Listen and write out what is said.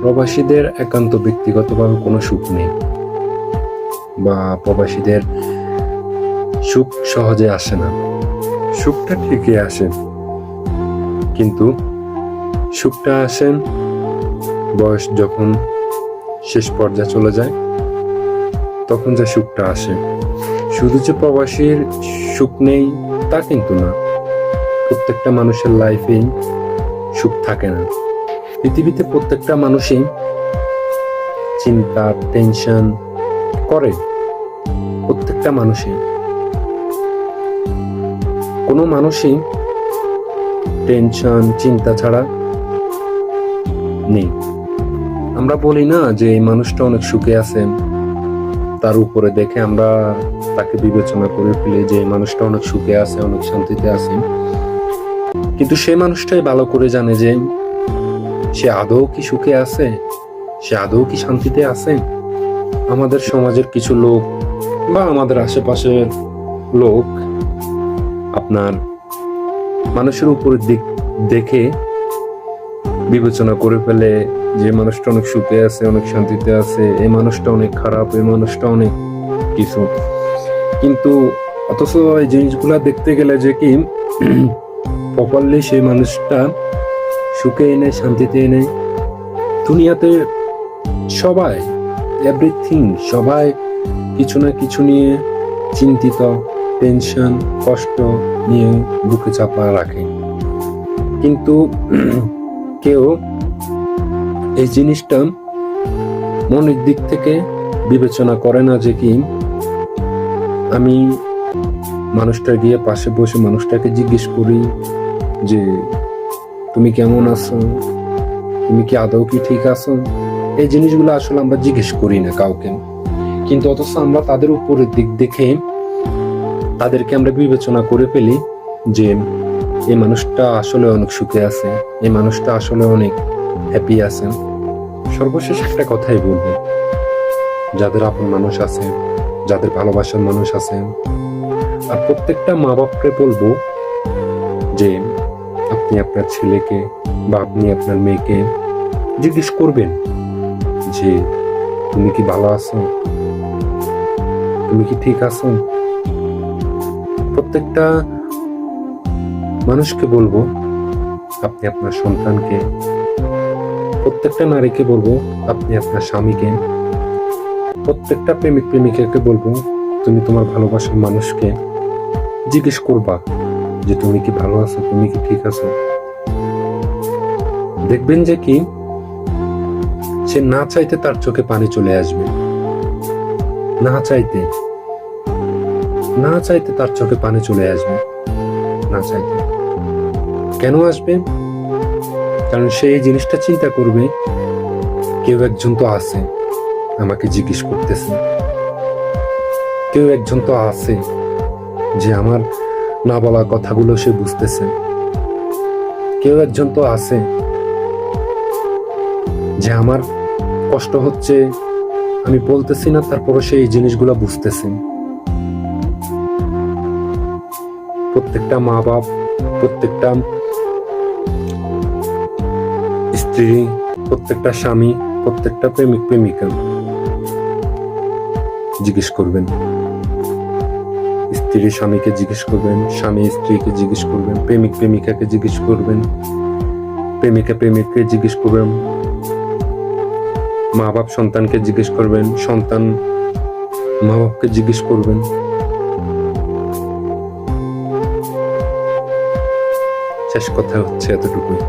প্রবাসীদের একান্ত ব্যক্তিগতভাবে কোনো সুখ নেই, বা প্রবাসীদের সুখ সহজে আসে না। সুখটা ঠিকই আসে, কিন্তু সুখটা আসে বয়স যখন শেষ পর্যায়ে চলে যায়, তখন যে সুখটা আসে। শুধু যে প্রবাসীর সুখ নেই তা কিন্তু না, প্রত্যেকটা মানুষের লাইফেই সুখ থাকে না। পৃথিবীতে প্রত্যেকটা মানুষই চিন্তা, টেনশন করে, প্রত্যেকটা মানুষই। কোনো মানুষই টেনশন, চিন্তা ছাড়া নেই। আমরা বলি না যে এই মানুষটা অনেক সুখে আছে, তার উপরে দেখে আমরা তাকে বিবেচনা করে ফেলি যে এই মানুষটা অনেক সুখে আছে, অনেক শান্তিতে আছে। কিন্তু সে মানুষটাই ভালো করে জানে যে সে আদৌ কি সুখে আছে, সে আদৌ কি শান্তিতে আছে। আমাদের সমাজের কিছু লোক বা আমাদের আশেপাশের লোক আপনার মানুষের উপরের দিক দেখে বিবেচনা করে ফেলে যে মানুষটা অনেক সুখে আছে, অনেক শান্তিতে আছে, এই মানুষটা অনেক খারাপ, এই মানুষটা অনেক কিছু। কিন্তু অথচ এই জিনিসগুলা দেখতে গেলে যে কি প্রপারলি সেই মানুষটা সুখে এনে, শান্তিতে এনে। দুনিয়াতে সবাই, এভরিথিং, সবাই কিছু না কিছু নিয়ে চিন্তিত, টেনশন, কষ্ট নিয়ে বুকে চাপা রাখে। কিন্তু কেউ এই জিনিসটা মনের দিক থেকে বিবেচনা করে না যে কি আমি মানুষটা গিয়ে পাশে বসে মানুষটাকে জিজ্ঞেস করি যে তুমি কেমন আছো, তুমি কি আদৌ কি ঠিক আছো। এই জিনিসগুলো আসলে আমরা জিজ্ঞেস করি না কাউকে, কিন্তু অথচ আমরা তাদের উপরের দিক দেখে তাদেরকে আমরা বিবেচনা করে ফেলি যে এই মানুষটা আসলে অনেক সুখে আছে, এই মানুষটা আসলে অনেক হ্যাপি আছে। সর্বশেষ একটা কথাই বলবো, যাদের আপন মানুষ আছে, যাদের ভালোবাসার মানুষ আছে, আর প্রত্যেকটা মা বাপকে বলবো যে আপনি আপনার ছেলেকে বা আপনি আপনার মেয়েকে জিজ্ঞেস করবেন যে তুমি কি ভালো আছো, তুমি কি ঠিক আছো। প্রত্যেকটা মানুষকে বলবো, আপনি আপনার সন্তানকে, প্রত্যেকটা নারীকে বলবো আপনি আপনার স্বামীকে, প্রত্যেকটা প্রেমিক প্রেমিকাকে বলবো তুমি তোমার ভালোবাসার মানুষকে জিজ্ঞেস করবা যে তুমি কি ভালো আছো, তুমি কি ঠিক আছো। দেখবেন যে কি সে না চাইতে তার চোখে পানি চলে আসবে, না চাইতে তার চোখে পানি চলে আসবে, না চাইতে। কেন আসবে? কারণ সে এই জিনিসটা চিন্তা করবে কেউ একজন তো আছে আমাকে জিজ্ঞেস করতেছে, কেউ একজন তো আছে যে আমার না বলা কথাগুলো সে বুঝতেছে, কেউ একজন তো আছে যে আমার কষ্ট হচ্ছে, আমি বলতেছি না, তারপরও সে এই জিনিসগুলো বুঝতেছে। প্রত্যেকটা মা বাপ, প্রত্যেকটা স্ত্রী, প্রত্যেকটা স্বামী, প্রত্যেকটা প্রেমিক প্রেমিকা জিজ্ঞেস করবেন, স্ত্রী স্বামীকে জিজ্ঞেস করবেন, স্বামী স্ত্রীকে জিজ্ঞেস করবেন, প্রেমিক প্রেমিকাকে জিজ্ঞেস করবেন, প্রেমিকা প্রেমিককে জিজ্ঞেস করবেন, মা বাপ সন্তানকে জিজ্ঞেস করবেন, সন্তান মা বাপকে জিজ্ঞেস করবেন। শেষ কথা হচ্ছে এতটুকুই।